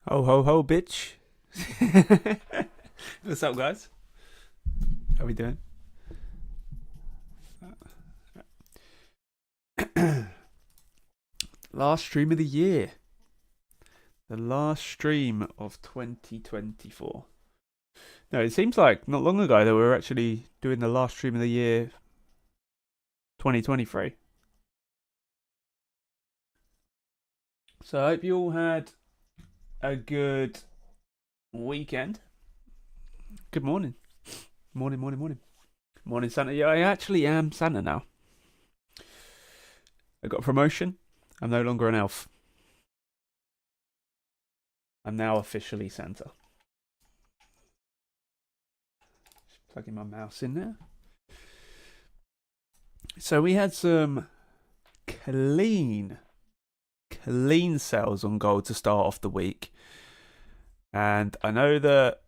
Ho ho ho, bitch. What's up, guys? How we doing? Last stream of the year. The last stream of 2024. No, it seems like not long ago that we were actually doing the last stream of the year 2023. So I hope you all had a good weekend. Good morning. Morning. Morning, Santa. Yeah, I actually am Santa now. I got a promotion. I'm no longer an elf. I'm now officially Santa. Just plugging my mouse in there. So we had some clean sales on gold to start off the week. And I know that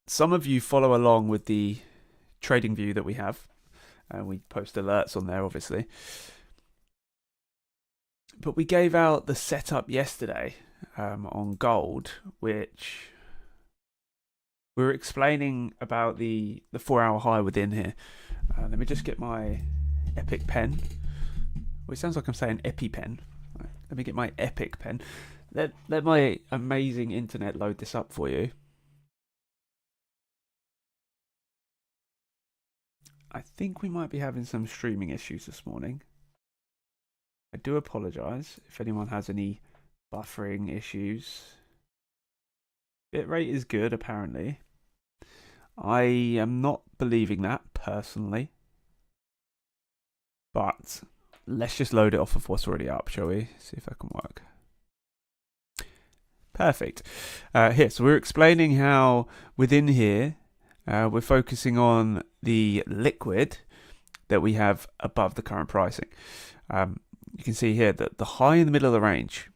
some of you follow along with the trading view that we have. And we post alerts on there, obviously. But we gave out the setup yesterday on gold, which we were explaining about the 4-hour high within here. Let me just get my epic pen. Well, it sounds like I'm saying EpiPen. Let me get my epic pen. Let my amazing internet load this up for you. I think we might be having some streaming issues this morning. I do apologise if anyone has any buffering issues. Bitrate is good, apparently. I am not believing that, personally. But let's just load it off of what's already up, shall we? See if that can work. Perfect. Here, so we're explaining how within here we're focusing on the liquid that we have above the current pricing. You can see here that the high in the middle of the range,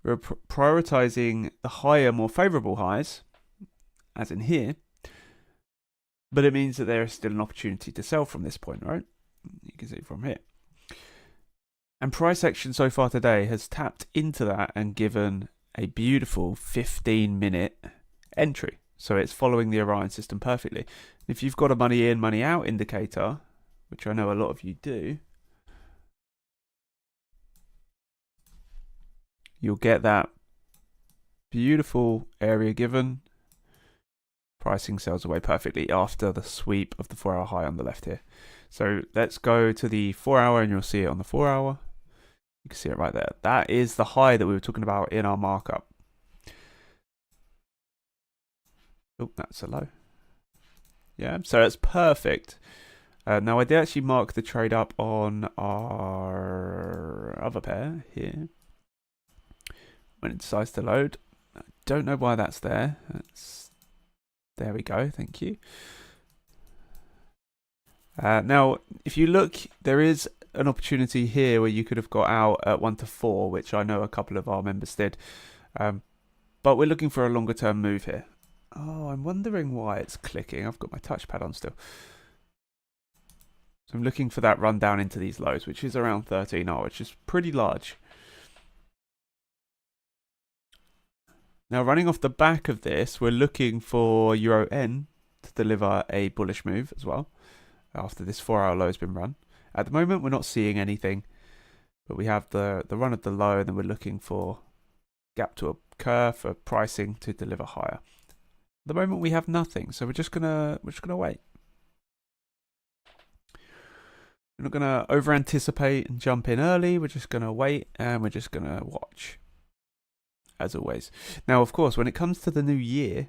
we're prioritizing the higher, more favorable highs, as in here, but it means that there is still an opportunity to sell from this point, right? You can see from here. And price action so far today has tapped into that and given a beautiful 15-minute entry. So it's following the Orion system perfectly. If you've got a money in, money out indicator, which I know a lot of you do, you'll get that beautiful area given. Pricing sells away perfectly after the sweep of the 4-hour high on the left here. So let's go to the 4-hour and you'll see it on the 4-hour. You can see it right there. That is the high that we were talking about in our markup. Oh, that's a low. Yeah, so it's perfect. Now I did actually mark the trade up on our other pair here. When it decides to load. I don't know why that's there. There we go, thank you. Now, if you look, there is an opportunity here where you could have got out at 1 to 4, which I know a couple of our members did. But we're looking for a longer term move here. Oh, I'm wondering why it's clicking. I've got my touchpad on still. So I'm looking for that run down into these lows, which is around 13R, which is pretty large. Now, running off the back of this, we're looking for Euro N to deliver a bullish move as well after this 4-hour low has been run. At the moment, we're not seeing anything, but we have the run of the low, and then we're looking for gap to occur for pricing to deliver higher. At the moment, we have nothing, so we're just gonna wait. We're not gonna over anticipate and jump in early. We're just gonna wait, and we're just gonna watch. As always. Now, of course, when it comes to the new year,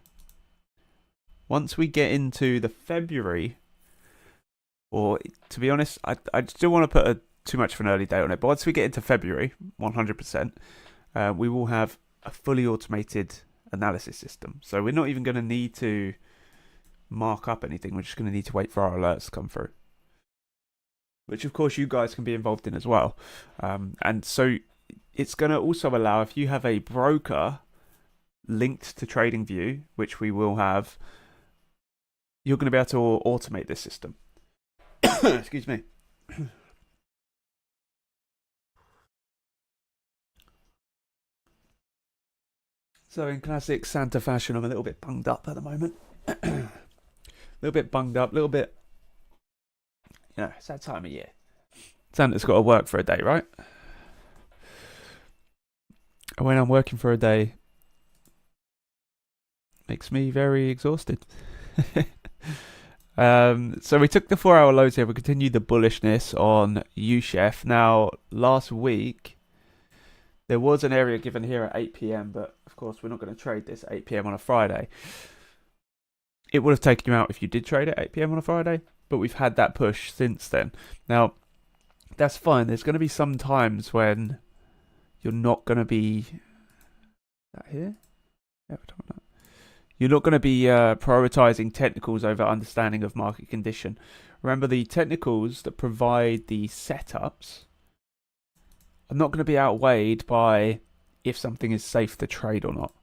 once we get into the February, or to be honest, I still want to put too much of an early date on it, but once we get into February, 100%, we will have a fully automated analysis system. So we're not even going to need to mark up anything. We're just going to need to wait for our alerts to come through, which of course you guys can be involved in as well. And so it's going to also allow, if you have a broker linked to TradingView, which we will have, you're going to be able to automate this system. Excuse me. So in classic Santa fashion, I'm a little bit bunged up at the moment. A little bit bunged up, a little bit, it's that time of year. Santa's got to work for a day, right? And when I'm working for a day, makes me very exhausted. So we took the 4-hour lows here. We continued the bullishness on USHF. Now, last week, there was an area given here at 8 p.m, but of course, we're not going to trade this at 8 p.m. on a Friday. It would have taken you out if you did trade at 8 p.m. on a Friday, but we've had that push since then. Now, that's fine. There's going to be some times when you're not going to be... That here? Yeah, we're talking about. You're not going to be prioritizing technicals over understanding of market condition. Remember, the technicals that provide the setups are not going to be outweighed by if something is safe to trade or not.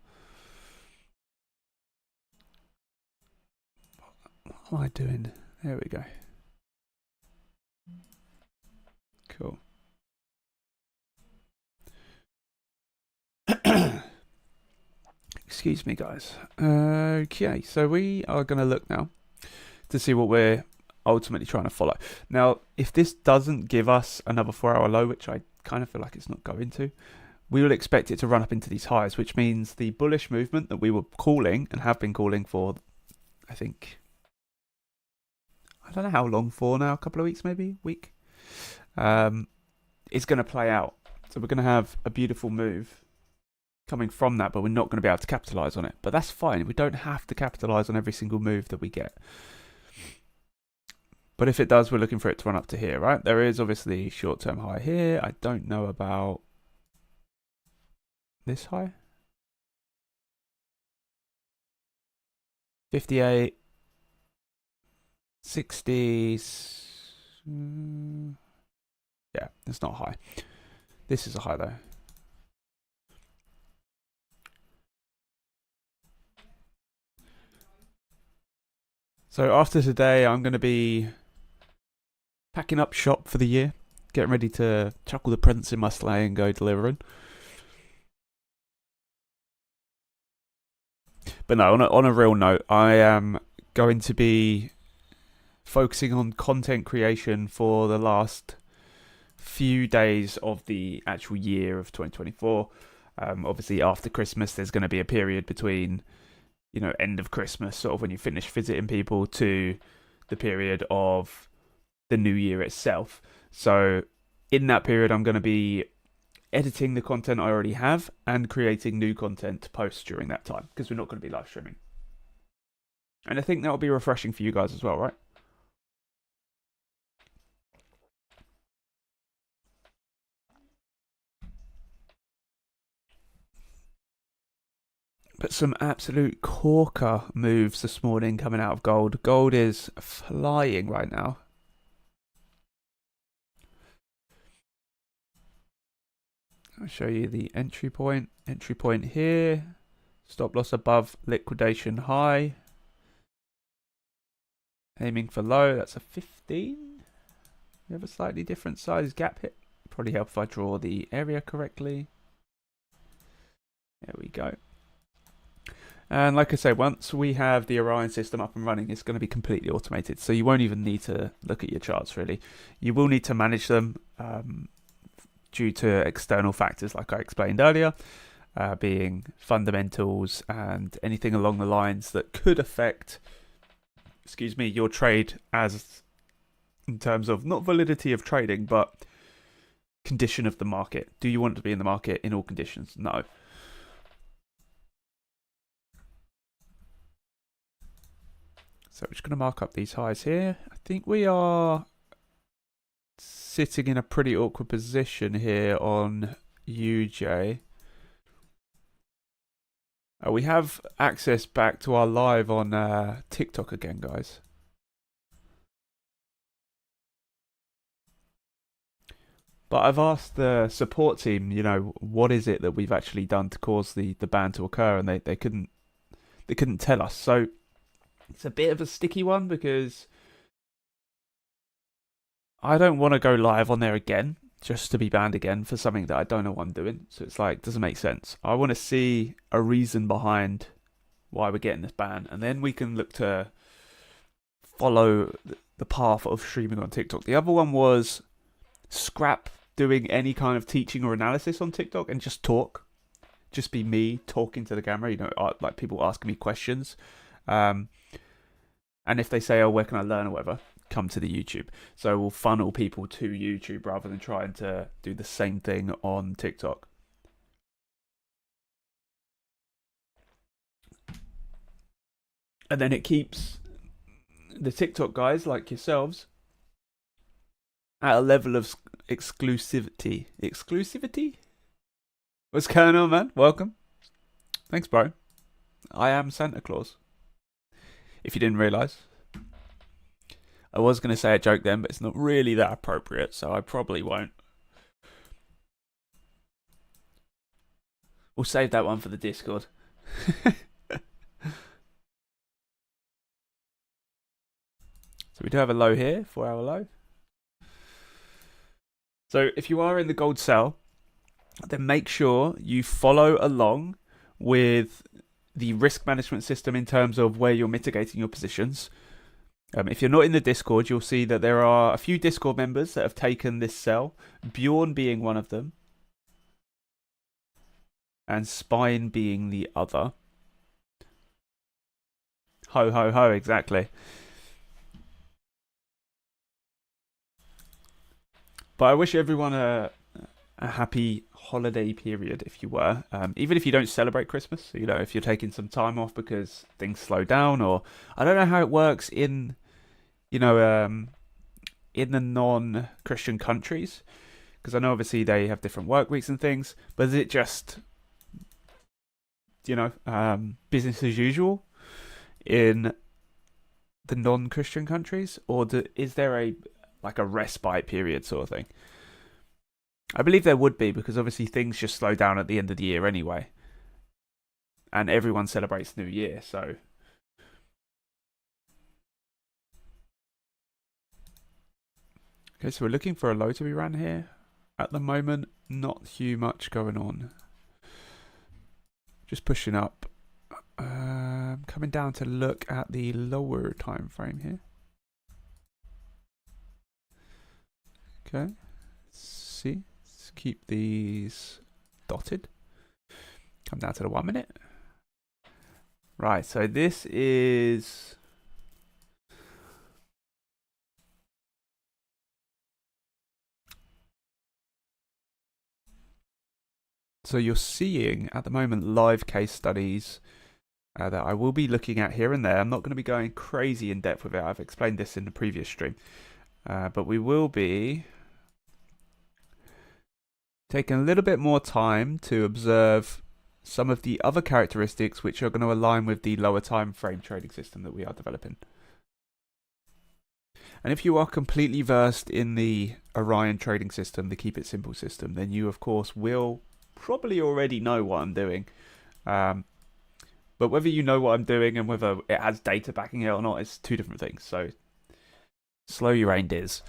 What am I doing? There we go. Cool. Excuse me, guys. Okay, so we are going to look now to see what we're ultimately trying to follow. Now, if this doesn't give us another 4-hour low, which I kind of feel like it's not going to, we will expect it to run up into these highs, which means the bullish movement that we were calling and have been calling for, I think, I don't know how long for now, a couple of weeks maybe, week, is going to play out. So we're going to have a beautiful move coming from that, but we're not going to be able to capitalize on it. But that's fine. We don't have to capitalize on every single move that we get. But if it does, we're looking for it to run up to here, right? There is obviously short-term high here. I don't know about this high. 58, 60s. Yeah, it's not high. This is a high though. So after today, I'm going to be packing up shop for the year, getting ready to chuck all the presents in my sleigh and go delivering. But no, on a real note, I am going to be focusing on content creation for the last few days of the actual year of 2024. Obviously, after Christmas, there's going to be a period between, end of Christmas, sort of when you finish visiting people, to the period of the new year itself. So in that period, I'm going to be editing the content I already have and creating new content to post during that time, because we're not going to be live streaming. And I think that will be refreshing for you guys as well, right? But some absolute corker moves this morning coming out of gold. Gold is flying right now. I'll show you the entry point. Entry point here. Stop loss above liquidation high. Aiming for low. That's a 15. We have a slightly different size gap hit. Probably help if I draw the area correctly. There we go. And like I say, once we have the Orion system up and running, it's going to be completely automated. So you won't even need to look at your charts, really. You will need to manage them due to external factors, like I explained earlier, being fundamentals and anything along the lines that could affect, your trade, as in terms of not validity of trading, but condition of the market. Do you want to be in the market in all conditions? No. So we're just going to mark up these highs here. I think we are sitting in a pretty awkward position here on UJ. We have access back to our live on TikTok again, guys. But I've asked the support team, what is it that we've actually done to cause the ban to occur, and they couldn't tell us. So it's a bit of a sticky one, because I don't want to go live on there again just to be banned again for something that I don't know what I'm doing. So it's like, doesn't make sense. I want to see a reason behind why we're getting this ban, and then we can look to follow the path of streaming on TikTok. The other one was scrap doing any kind of teaching or analysis on TikTok and just talk. Just be me talking to the camera, like people asking me questions. And if they say, oh, where can I learn or whatever, come to the YouTube. So we'll funnel people to YouTube rather than trying to do the same thing on TikTok. And then it keeps the TikTok guys like yourselves at a level of exclusivity. Exclusivity? What's going on, man? Welcome. Thanks, bro. I am Santa Claus. If you didn't realise. I was going to say a joke then, but it's not really that appropriate, so I probably won't. We'll save that one for the Discord. So we do have a low here, 4-hour low. So if you are in the gold cell, then make sure you follow along with the risk management system in terms of where you're mitigating your positions. If you're not in the Discord, you'll see that there are a few Discord members that have taken this cell, Bjorn being one of them, and Spine being the other. Ho, ho, ho, exactly. But I wish everyone a happy holiday period, if you were. Even if you don't celebrate Christmas, if you're taking some time off because things slow down, or I don't know how it works in, in the non-Christian countries, because I know obviously they have different work weeks and things. But is it just, business as usual in the non-Christian countries, or is there a respite period sort of thing? I believe there would be, because obviously things just slow down at the end of the year anyway. And everyone celebrates New Year, so. Okay, so we're looking for a low to be ran here. At the moment, not too much going on. Just pushing up. Coming down to look at the lower time frame here. Okay, see. Keep these dotted. Come down to the 1 minute. Right, so this is so you're seeing at the moment live case studies that I will be looking at here and there. I'm not going to be going crazy in depth with it. I've explained this in the previous stream, but we will be taking a little bit more time to observe some of the other characteristics which are going to align with the lower time frame trading system that we are developing. And if you are completely versed in the Orion trading system, the Keep It Simple system, then you of course will probably already know what I'm doing. But whether you know what I'm doing and whether it has data backing it or not is two different things. So slow your reindeers.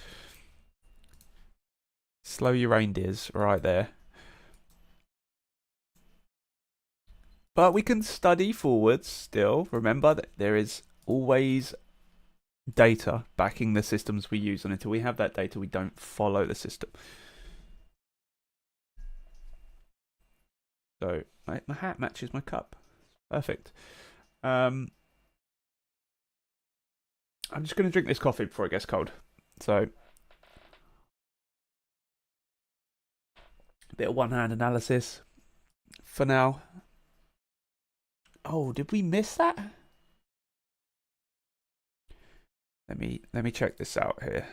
Slow your reindeers right there. But we can study forwards still. Remember that there is always data backing the systems we use, and until we have that data, we don't follow the system. So my hat matches my cup. Perfect. I'm just going to drink this coffee before it gets cold. So a bit of one-hand analysis for now. Oh, did we miss that? Let me check this out here.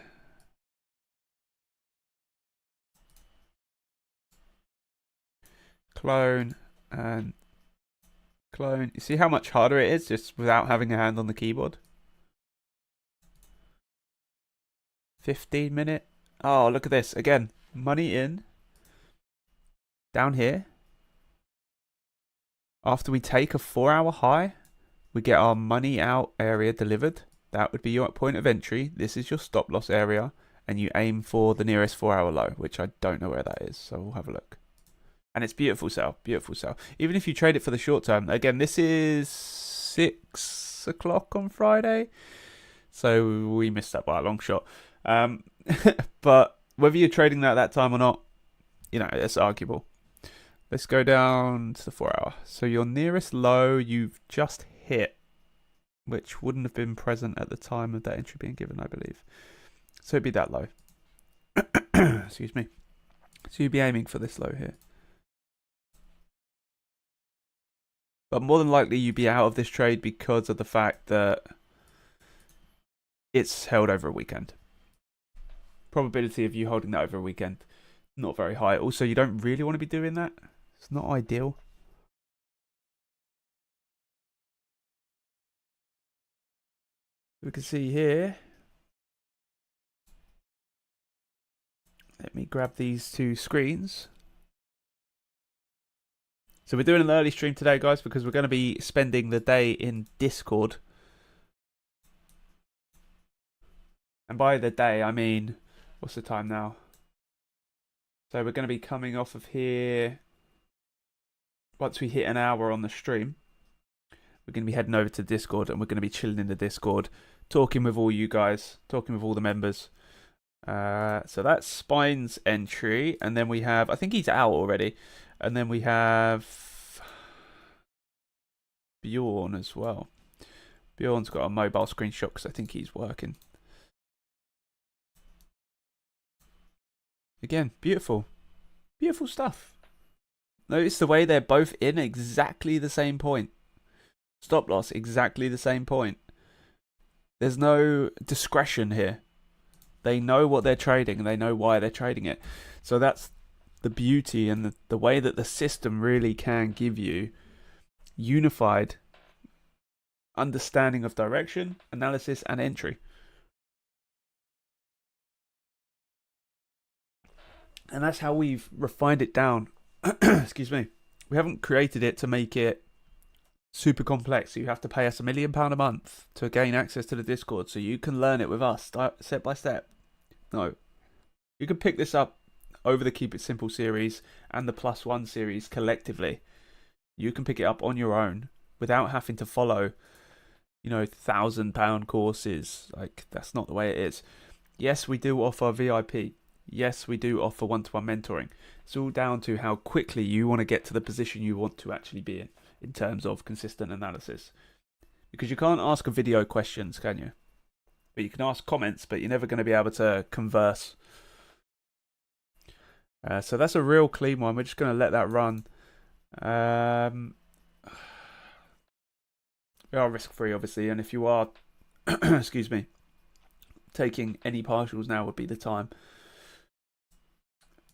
Clone and clone. You see how much harder it is just without having a hand on the keyboard? 15 minute. Oh, look at this. Again, money in. Down here. After we take a 4-hour high, we get our money out area delivered. That would be your point of entry. This is your stop loss area. and you aim for the nearest 4-hour low, which I don't know where that is, so we'll have a look. And it's beautiful sell, beautiful sell. Even if you trade it for the short term, again, this is 6 o'clock on Friday, so we missed that by a long shot. But whether you're trading that at that time or not, you know, it's arguable. Let's go down to the 4-hour. So your nearest low you've just hit, which wouldn't have been present at the time of that entry being given, I believe. So it'd be that low. Excuse me. So you'd be aiming for this low here. But more than likely you'd be out of this trade because of the fact that it's held over a weekend. Probability of you holding that over a weekend, not very high. Also, you don't really want to be doing that. It's not ideal. We can see here. Let me grab these two screens. So we're doing an early stream today, guys, because we're going to be spending the day in Discord. And by the day, I mean, what's the time now? So we're going to be coming off of here. Once we hit an hour on the stream, we're going to be heading over to Discord, and we're going to be chilling in the Discord, talking with all you guys, talking with all the members. So that's Spine's entry, and then we have, I think he's out already, and then we have Bjorn as well. Bjorn's got a mobile screenshot because I think he's working. Again, beautiful. Beautiful stuff. Notice the way they're both in exactly the same point. Stop loss, exactly the same point. There's no discretion here. They know what they're trading and they know why they're trading it. So that's the beauty and the way that the system really can give you unified understanding of direction, analysis, and entry. And that's how we've refined it down. Excuse me. We haven't created it to make it super complex. So you have to pay us £1 million a month to gain access to the Discord so you can learn it with us step by step. No. You can pick this up over the Keep It Simple series and the +1 series collectively. You can pick it up on your own without having to follow, you know, £1,000 courses. Like, that's not the way it is. Yes, we do offer VIP. Yes, we do offer one-to-one mentoring. It's all down to how quickly you want to get to the position you want to actually be in terms of consistent analysis. Because you can't ask a video questions, can you? But you can ask comments, but you're never going to be able to converse. So that's a real clean one. We're just going to let that run. We are risk-free, obviously, and if you are, excuse me, taking any partials, now would be the time.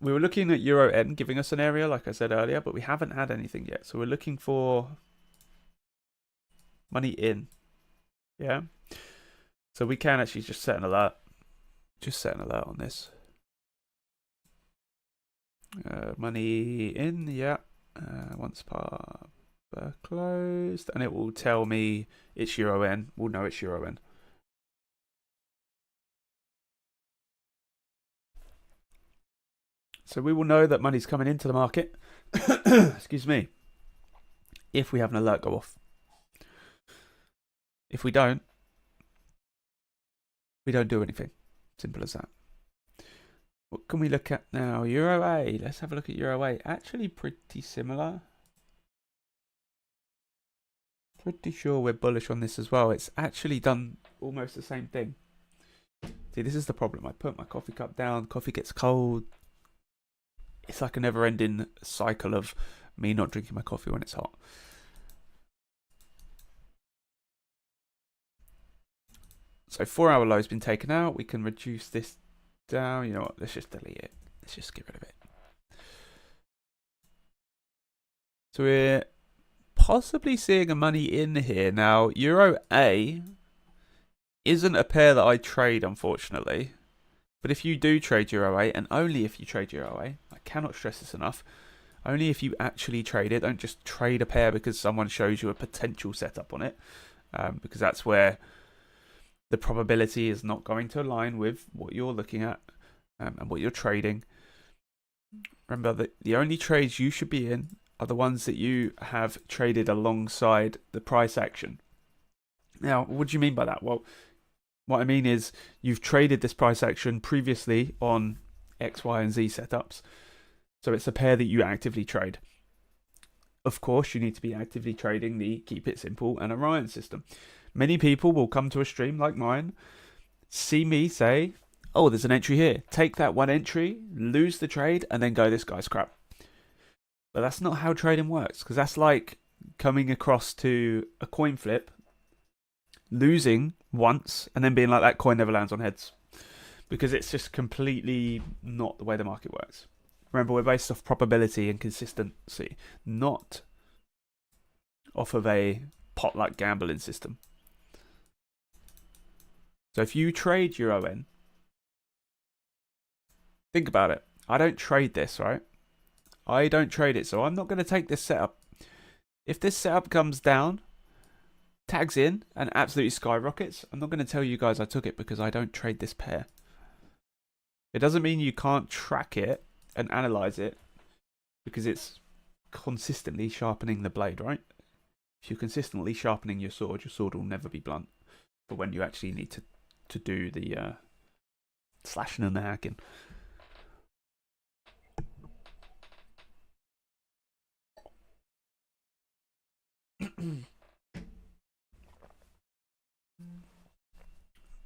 We were looking at Euro N giving us an area, like I said earlier, but we haven't had anything yet. So we're looking for money in. Yeah. So we can actually just set an alert. Just set an alert on this. Money in, yeah. Once par closed. And it will tell me it's Euro N. We'll know it's Euro N. So we will know that money's coming into the market. Excuse me. If we have an alert go off. If we don't do anything. Simple as that. What can we look at now? Euro A. Let's have a look at Euro A. Actually pretty similar. Pretty sure we're bullish on this as well. It's actually done almost the same thing. See, this is the problem. I put my coffee cup down. Coffee gets cold. It's like a never-ending cycle of me not drinking my coffee when it's hot. So 4-hour low has been taken out. We can reduce this down. You know what? Let's just delete it. Let's just get rid of it. So we're possibly seeing a money in here. Now, Euro A isn't a pair that I trade, unfortunately. But if you do trade Euro A, and only if you trade Euro A, I cannot stress this enough, only if you actually trade it, don't just trade a pair because someone shows you a potential setup on it, because that's where the probability is not going to align with what you're looking at and what you're trading. Remember that the only trades you should be in are the ones that you have traded alongside the price action. Now, what do you mean by that? Well, what I mean is you've traded this price action previously on X, Y, and Z setups. So it's a pair that you actively trade. Of course, you need to be actively trading the Keep It Simple and Orion system. Many people will come to a stream like mine, see me say, oh, there's an entry here. Take that one entry, lose the trade, and then go, this guy's crap. But that's not how trading works, because that's like coming across to a coin flip, losing once, and then being like, that coin never lands on heads. Because it's just completely not the way the market works. Remember, we're based off probability and consistency, not off of a potluck gambling system. So if you trade your ON, think about it. I don't trade this, right? I don't trade it, so I'm not going to take this setup. If this setup comes down, tags in, and absolutely skyrockets, I'm not going to tell you guys I took it because I don't trade this pair. It doesn't mean you can't track it and analyze it because it's consistently sharpening the blade, right? If you're consistently sharpening your sword will never be blunt. But when you actually need to do the slashing and the hacking.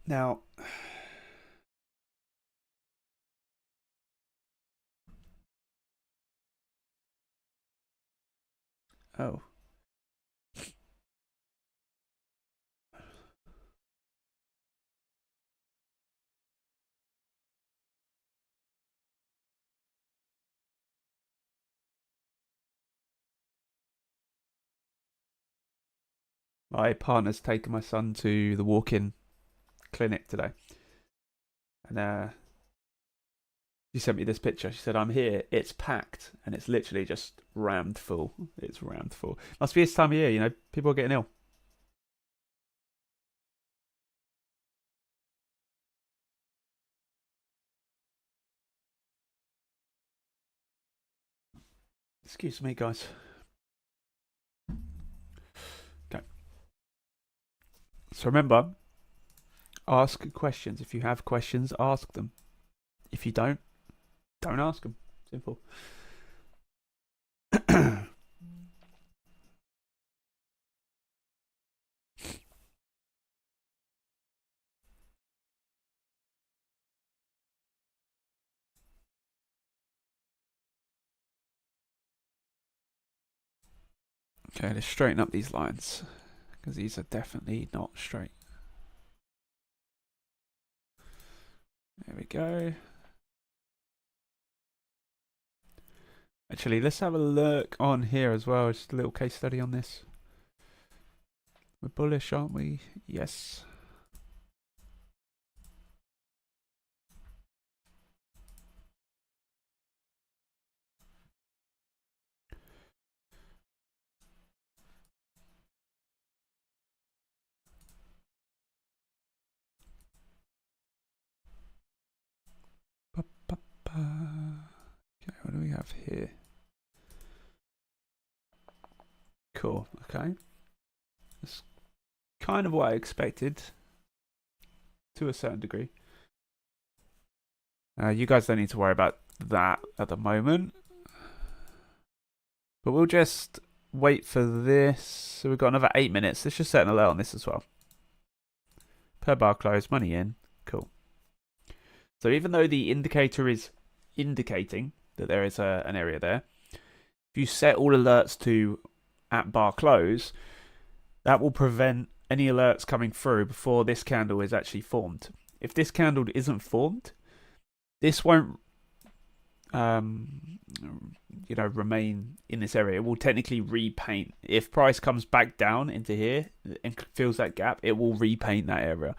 Now, oh. My partner's taken my son to the walk-in clinic today. And she sent me this picture. She said, I'm here. It's packed. And it's literally just rammed full. It's rammed full. Must be this time of year, you know. People are getting ill. Excuse me, guys. Okay. So remember, ask questions. If you have questions, ask them. If you don't ask them. Simple. Okay, let's straighten up these lines because these are definitely not straight. There we go. Actually, let's have a look on here as well. Just a little case study on this. We're bullish, aren't we? Yes. Okay, what do we have here? Cool, okay. That's kind of what I expected to a certain degree. You guys don't need to worry about that at the moment. But we'll just wait for this. So we've got another 8 minutes. Let's just set an alert on this as well. Per bar close, money in. Cool. So even though the indicator is indicating that there is an area there, if you set all alerts to at bar close, that will prevent any alerts coming through before this candle is actually formed. If this candle isn't formed, this won't remain in this area. It will technically repaint. If price comes back down into here and fills that gap, it will repaint that area.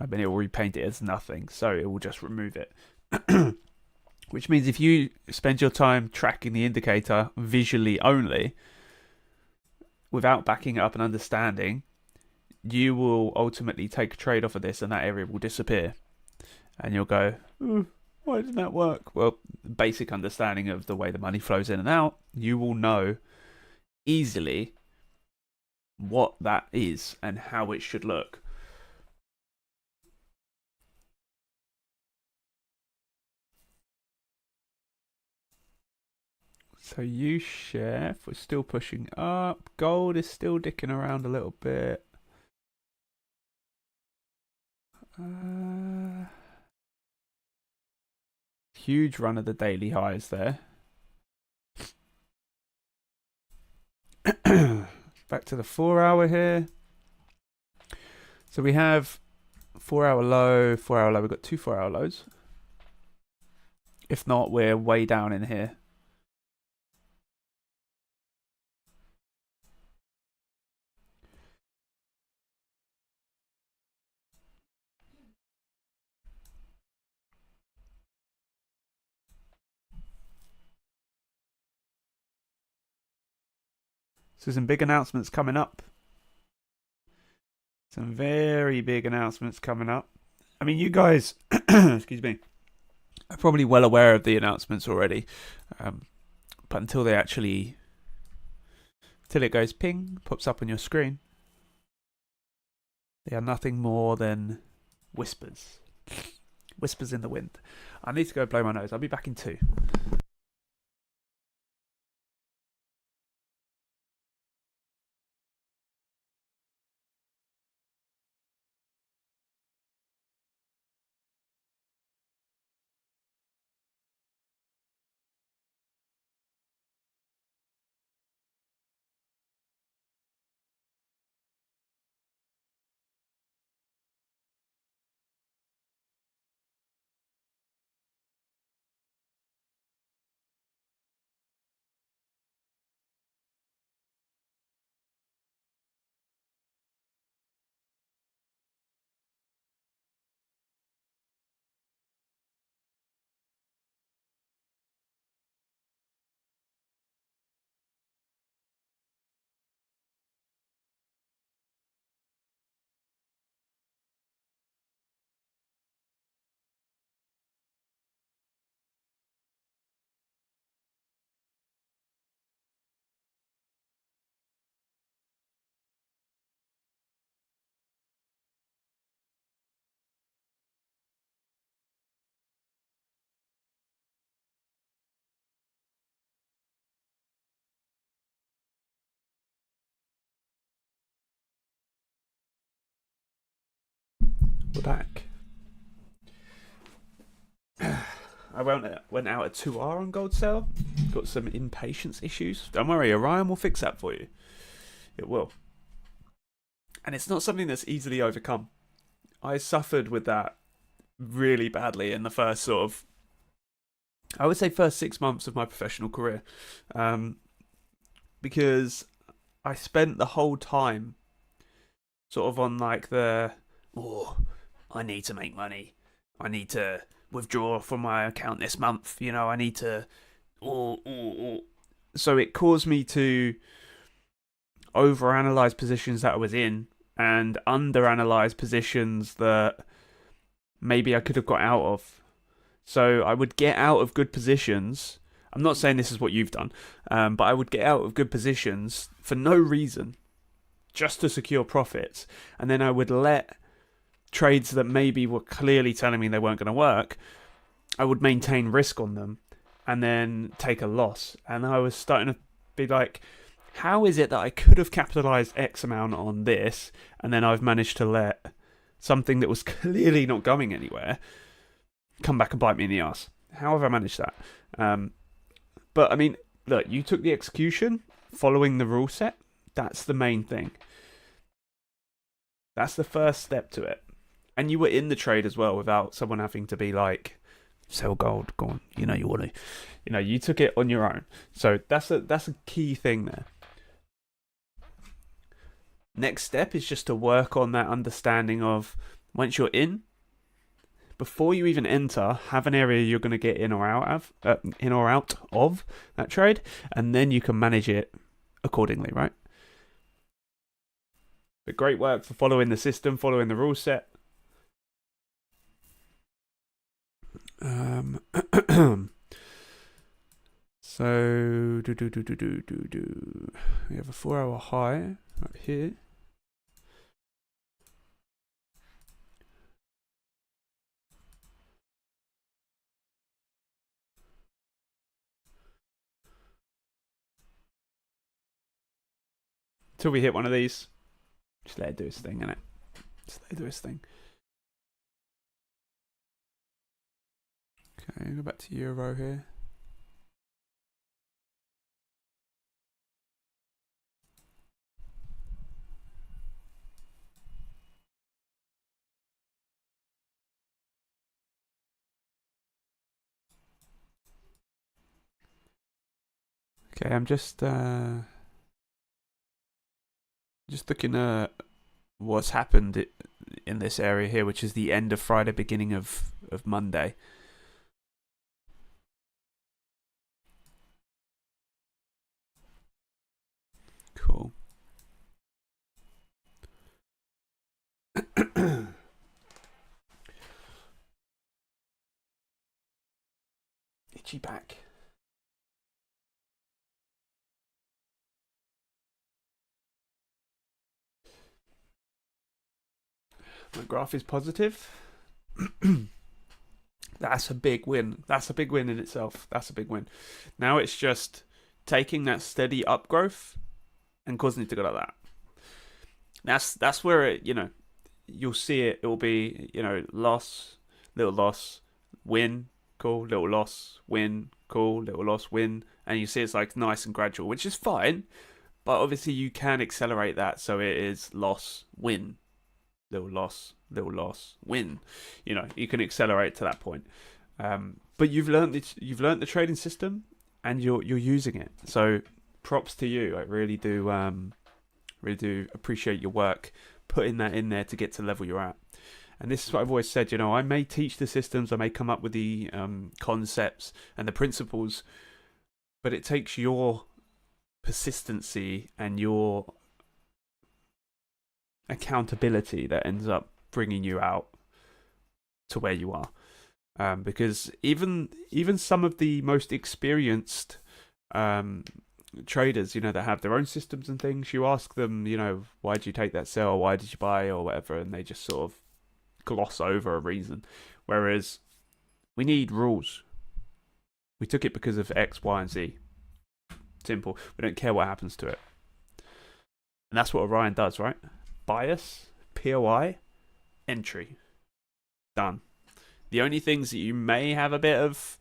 I mean, it will repaint it as nothing, so it will just remove it. Which means if you spend your time tracking the indicator visually only, without backing it up and understanding, you will ultimately take a trade off of this and that area will disappear. And you'll go, why didn't that work? Well, basic understanding of the way the money flows in and out, you will know easily what that is and how it should look. So U-share, we're still pushing up. Gold is still dicking around a little bit. Huge run of the daily highs there. Back to the 4 hour here. So we have 4 hour low, 4 hour low. We've got 2 4 hour lows. If not, we're way down in here. So some big announcements coming up. Some very big announcements coming up. I mean, you guys, excuse me, are probably well aware of the announcements already. But until it goes ping, pops up on your screen, they are nothing more than whispers. Whispers in the wind. I need to go blow my nose. I'll be back in 2. We're back. I went out at 2R on gold sale. Got some impatience issues. Don't worry, Orion will fix that for you. It will. And it's not something that's easily overcome. I suffered with that really badly in the first I would say first 6 months of my professional career. Because I spent the whole time sort of on like I need to make money. I need to withdraw from my account this month. I need to. So it caused me to overanalyze positions that I was in and underanalyze positions that maybe I could have got out of. So I would get out of good positions. I'm not saying this is what you've done, but I would get out of good positions for no reason, just to secure profits. And then I would let trades that maybe were clearly telling me they weren't going to work, I would maintain risk on them and then take a loss. And I was starting to be like, how is it that I could have capitalized X amount on this and then I've managed to let something that was clearly not going anywhere come back and bite me in the ass? How have I managed that? But I mean, look, you took the execution following the rule set. That's the main thing. That's the first step to it. And you were in the trade as well without someone having to be like, sell gold, go on. You want to. You took it on your own. So that's a key thing there. Next step is just to work on that understanding of once you're in, before you even enter, have an area you're going to get in or out of that trade, and then you can manage it accordingly, right? But great work for following the system, following the rule set. So we have a 4-hour high up here. Until we hit one of these, just let it do its thing, innit? Just let it do its thing. Okay, go back to Euro here. Okay, I'm just looking at what's happened in this area here, which is the end of Friday, beginning of Monday. Cool. Itchy back. My graph is positive. That's a big win. That's a big win in itself. That's a big win. Now it's just taking that steady upgrowth and causing it to go like that. That's where it, you'll see it. It will be, loss, little loss, win, cool, little loss, win, cool, little loss, win, and you see it's like nice and gradual, which is fine. But obviously you can accelerate that so it is loss, win, little loss, win. You can accelerate to that point. But you've learned the trading system, and you're using it. So props to you. I really do appreciate your work putting that in there to get to the level you're at. And this is what I've always said. I may teach the systems, I may come up with the concepts and the principles, but it takes your persistency and your accountability that ends up bringing you out to where you are. Because even some of the most experienced traders, that have their own systems and things, you ask them, why did you take that sell, why did you buy, or whatever, and they just sort of gloss over a reason. Whereas we need rules. We took it because of X, Y, and Z. Simple. We don't care what happens to it. And that's what Orion does, right? Bias, POI, entry. Done. The only things that you may have a bit of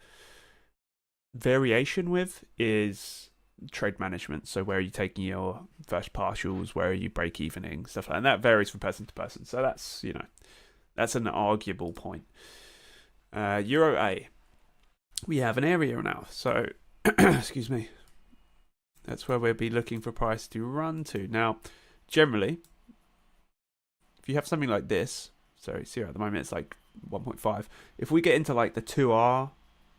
variation with is trade management. So where are you taking your first partials, where are you break evening, stuff like that. And that varies from person to person. So that's, that's an arguable point. Euro A. We have an area now. So, excuse me. That's where we'll be looking for price to run to. Now, generally, if you have something like this, so see at the moment it's like 1.5. If we get into like the 2R,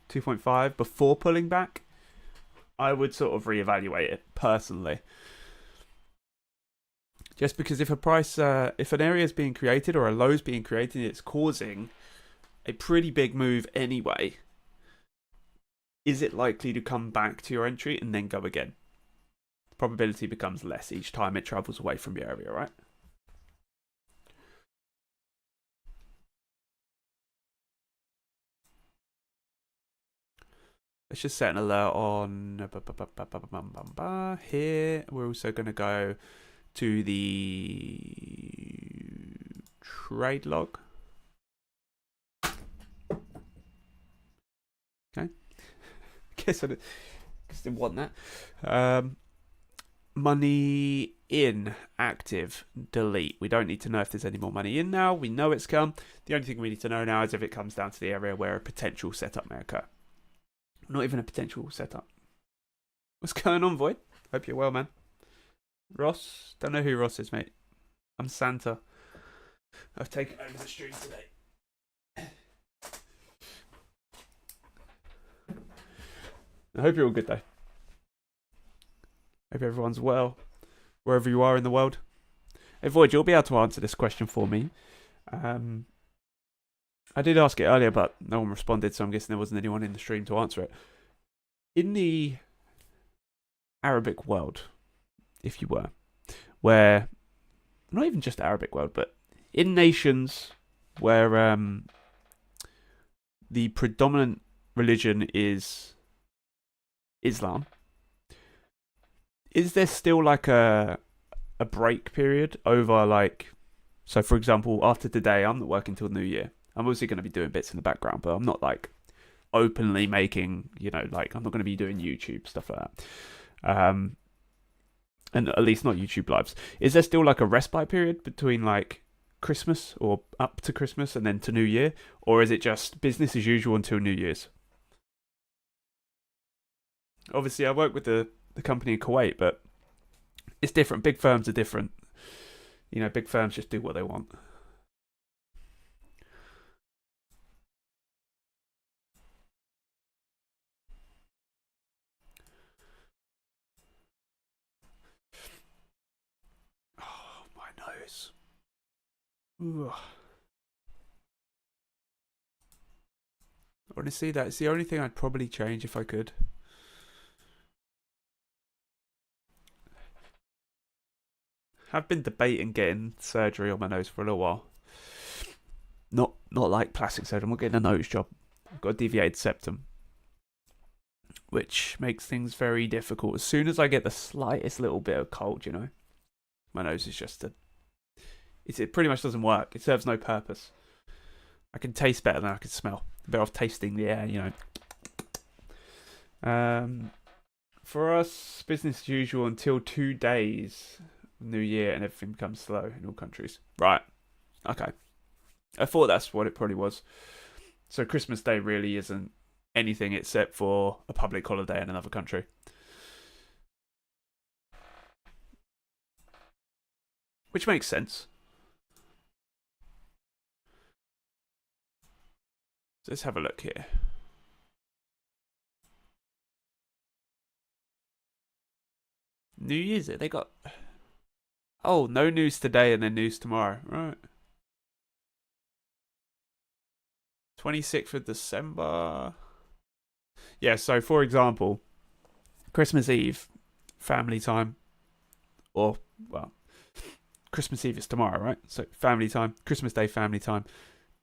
2.5 before pulling back, I would sort of reevaluate it personally. Just because if if an area is being created or a low is being created, it's causing a pretty big move anyway. Is it likely to come back to your entry and then go again? The probability becomes less each time it travels away from your area, right? Let's just set an alert on here. We're also going to go to the trade log. Okay. Guess I didn't want that. Money in, active, delete. We don't need to know if there's any more money in now. We know it's come. The only thing we need to know now is if it comes down to the area where a potential setup may occur. Not even a potential setup. What's going on, Void? Hope you're well, man. Ross? Don't know who Ross is, mate. I'm Santa. I've taken over the stream today. I hope you're all good, though. Hope everyone's well, wherever you are in the world. Hey, Void, you'll be able to answer this question for me. I did ask it earlier, but no one responded, so I'm guessing there wasn't anyone in the stream to answer it. In the Arabic world, if you were, where, not even just Arabic world, but in nations where the predominant religion is Islam, is there still like a break period over like, so for example, after today, I'm not working till New Year. I'm obviously going to be doing bits in the background, but I'm not like openly making, like I'm not going to be doing YouTube stuff like that. And at least not YouTube lives. Is there still like a respite period between like Christmas or up to Christmas and then to New Year, or is it just business as usual until New Year's? Obviously, I work with the company in Kuwait, but it's different. Big firms are different. Big firms just do what they want. Oh, my nose. Ugh. Honestly, that's the only thing I'd probably change if I could. I've been debating getting surgery on my nose for a little while. Not like plastic surgery. I'm not getting a nose job. I've got a deviated septum, which makes things very difficult. As soon as I get the slightest little bit of cold, my nose is just it pretty much doesn't work. It serves no purpose. I can taste better than I can smell. Better off tasting the air, For us, business as usual until 2 days, New Year, and everything becomes slow in all countries. Right. Okay. I thought that's what it probably was. So Christmas Day really isn't anything except for a public holiday in another country. Which makes sense. So let's have a look here. New Year's, they got... Oh, no news today and then news tomorrow. Right. 26th of December. Yeah, so for example, Christmas Eve, family time. Or, well, Christmas Eve is tomorrow, right? So family time. Christmas Day, family time.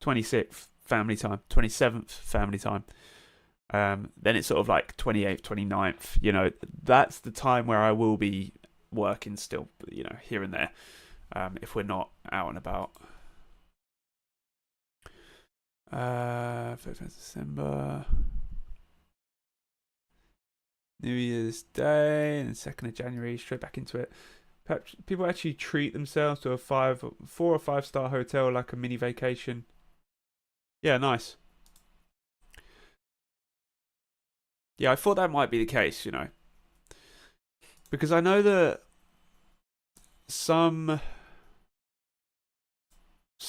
26th, family time. 27th, family time. Then it's sort of like 28th, 29th. That's the time where I will be working still, here and there, if we're not out and about. 5th of December, New Year's Day, and 2nd of January, straight back into it. Perhaps people actually treat themselves to a 4 or 5-star hotel, like a mini vacation. Yeah, nice. Yeah, I thought that might be the case, because I know that some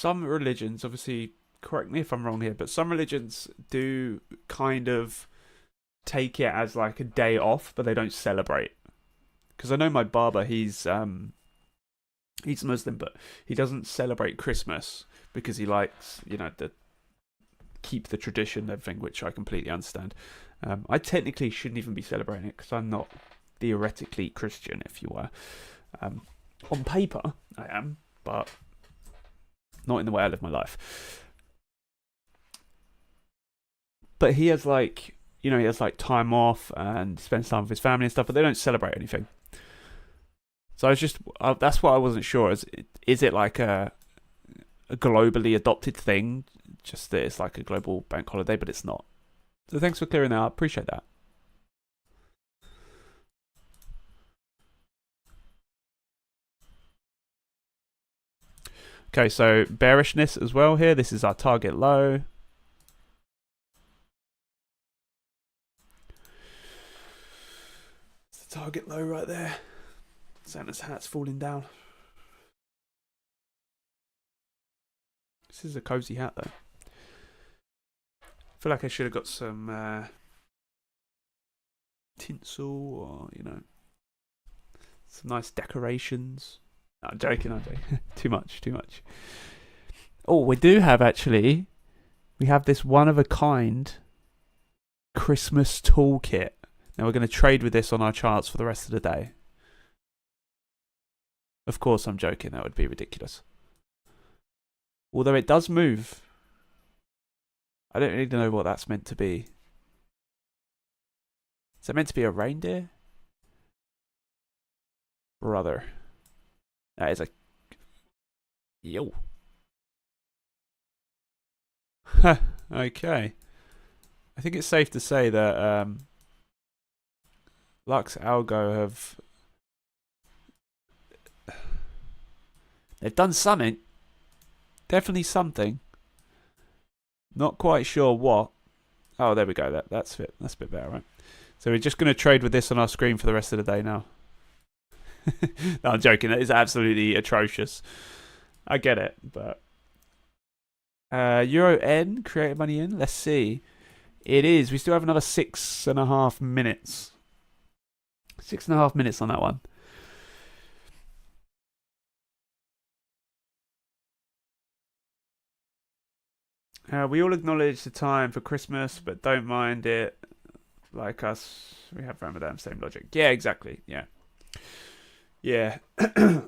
religions, obviously, correct me if I'm wrong here, but some religions do kind of take it as like a day off, but they don't celebrate. Because I know my barber, he's Muslim, but he doesn't celebrate Christmas because he likes, to keep the tradition and everything, which I completely understand. I technically shouldn't even be celebrating it because I'm not theoretically Christian, if you were. On paper, I am, but not in the way I live my life. But he has like, he has like time off and spends time with his family and stuff, but they don't celebrate anything. So I was just, that's what I wasn't sure. Is it like a globally adopted thing? Just that it's like a global bank holiday, but it's not. So thanks for clearing that up. Appreciate that. Okay, so bearishness as well here. This is our target low. It's the target low right there. Santa's hat's falling down. This is a cozy hat though. I feel like I should have got some tinsel or, some nice decorations. No, I'm joking, I'm joking. Too much. Oh, we do have actually. We have this one of a kind Christmas toolkit. Now we're going to trade with this on our charts for the rest of the day. Of course, I'm joking. That would be ridiculous. Although it does move. I don't really know what that's meant to be. Is that meant to be a reindeer? Brother. That is a... Yo. Okay. I think it's safe to say that Lux Algo have... They've done something. Definitely something. Not quite sure what. Oh, there we go. That's it. That's a bit better, right? So we're just going to trade with this on our screen for the rest of the day now. No, I'm joking. That is absolutely atrocious. I get it, but... Euro N, creative money in. Let's see. It is. We still have another 6.5 minutes. 6.5 minutes on that one. We all acknowledge the time for Christmas, but don't mind it. Like us, we have Ramadan, same logic. Yeah, exactly. Yeah. Yeah. It's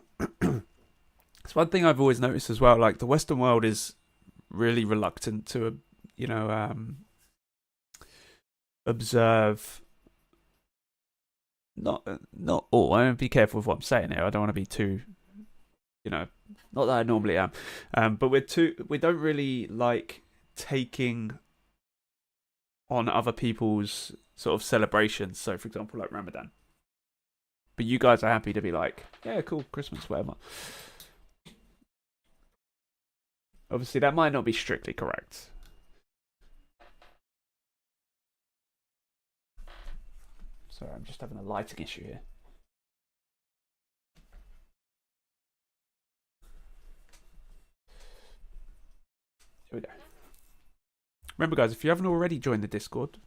one thing I've always noticed as well. Like the Western world is really reluctant to, observe. Not all. I mean, be careful with what I'm saying here. I don't want to be too, not that I normally am. But we don't really like taking on other people's sort of celebrations. So, for example, like Ramadan. But you guys are happy to be like, yeah, cool, Christmas, whatever. Obviously, that might not be strictly correct. Sorry, I'm just having a lighting issue here. Here we go. Remember, guys, if you haven't already joined the Discord,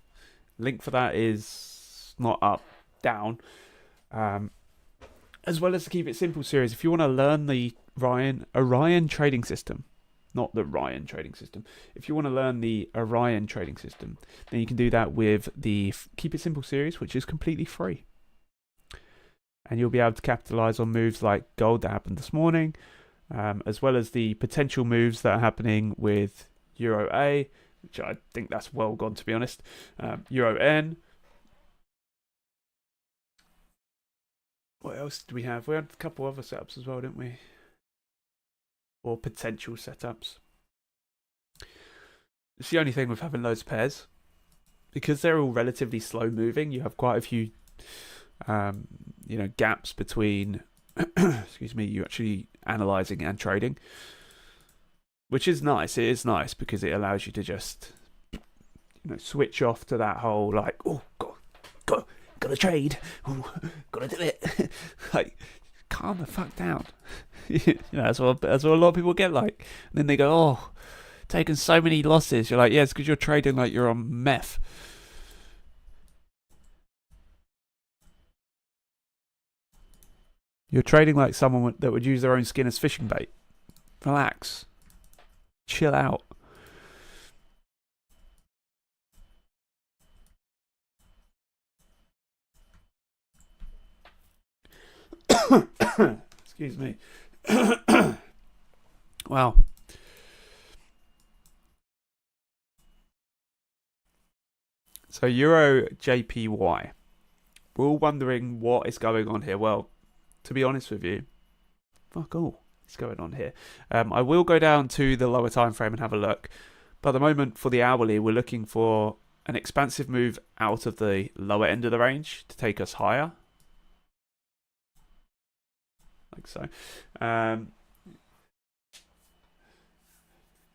link for that is not up, down. As well as the Keep It Simple series, if you want to learn the Orion trading system, not the Ryan trading system. If you want to learn the Orion trading system, then you can do that with the Keep It Simple series, which is completely free. And you'll be able to capitalize on moves like gold that happened this morning, as well as the potential moves that are happening with Euro A, which I think that's well gone, to be honest. Euro N. What else did we have? We had a couple other setups as well, didn't we? Or potential setups. It's the only thing with having loads of pairs. Because they're all relatively slow moving, you have quite a few gaps between excuse me, you actually analysing and trading. Which is nice. It is nice because it allows you to just switch off to that whole like, oh god, gotta trade. Oh, gotta do it. Like, calm the fuck down. That's what a lot of people get like. And then they go, oh, taking so many losses. You're like, yeah, it's because you're trading like you're on meth. You're trading like someone that would use their own skin as fishing bait. Relax. Chill out. Excuse me. Wow. So Euro JPY. We're all wondering what is going on here. Well, to be honest with you, fuck all is going on here. I will go down to the lower time frame and have a look. But at the moment, for the hourly, we're looking for an expansive move out of the lower end of the range to take us higher. Like so.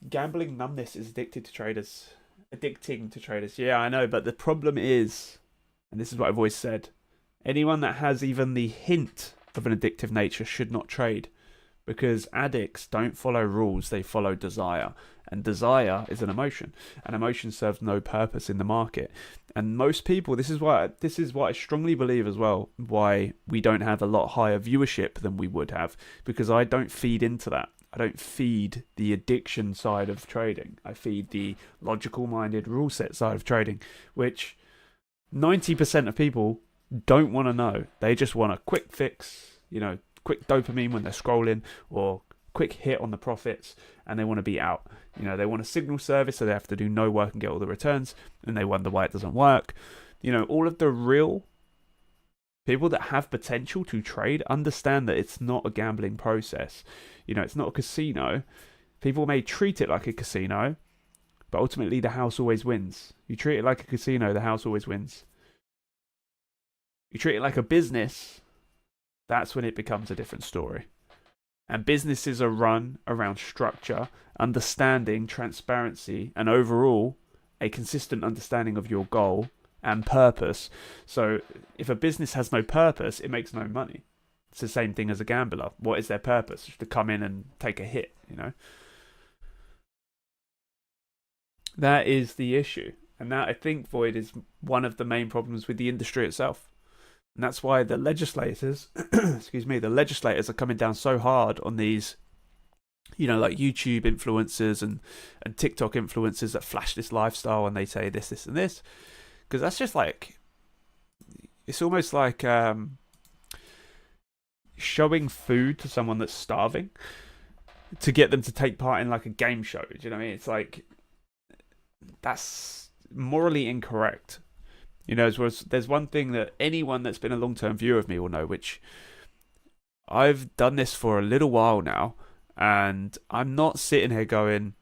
Gambling numbness is addicting to traders. Yeah, I know, but the problem is, and this is what I've always said, anyone that has even the hint of an addictive nature should not trade. because addicts don't follow rules, they follow desire. And desire is an emotion, and emotion serves no purpose in the market. And most people, this is what I strongly believe as well, why we don't have a lot higher viewership than we would have, because I don't feed into that. I don't feed the addiction side of trading. I feed the logical minded rule set side of trading, which 90% of people don't want to know. They just want a quick fix, quick dopamine when they're scrolling, or quick hit on the profits, and they want to be out. They want a signal service, so they have to do no work and get all the returns, and they wonder why it doesn't work. All of the real people that have potential to trade understand that it's not a gambling process. It's not a casino. People may treat it like a casino, but ultimately the house always wins. You treat it like a casino, the house always wins. You treat it like a business, that's when it becomes a different story. And businesses are run around structure, understanding, transparency, and overall a consistent understanding of your goal and purpose. So if a business has no purpose, it makes no money. It's the same thing as a gambler. What is their purpose? Just to come in and take a hit, That is the issue. And that, I think, Void, is one of the main problems with the industry itself. And that's why the legislators, the legislators are coming down so hard on these, like YouTube influencers and TikTok influencers that flash this lifestyle and they say this, this, and this. Because that's just like, it's almost like showing food to someone that's starving to get them to take part in like a game show. Do you know what I mean? It's like, that's morally incorrect. There's one thing that anyone that's been a long-term viewer of me will know, which I've done this for a little while now, and I'm not sitting here going,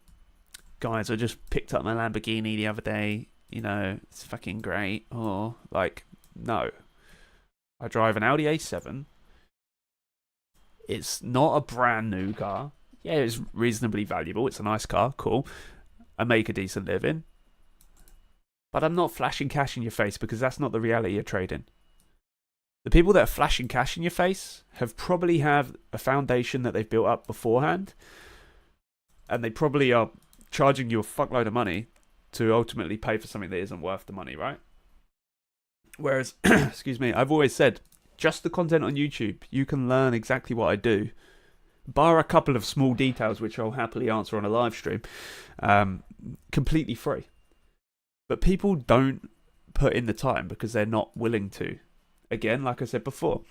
guys, I just picked up my Lamborghini the other day, it's fucking great. Or, no. I drive an Audi A7. It's not a brand new car. Yeah, it's reasonably valuable. It's a nice car. Cool. I make a decent living. But I'm not flashing cash in your face, because that's not the reality of trading. The people that are flashing cash in your face probably have a foundation that they've built up beforehand, and they probably are charging you a fuckload of money to ultimately pay for something that isn't worth the money, right? Whereas, I've always said, just the content on YouTube, you can learn exactly what I do, bar a couple of small details which I'll happily answer on a live stream, completely free. But people don't put in the time because they're not willing to. Again, like I said before,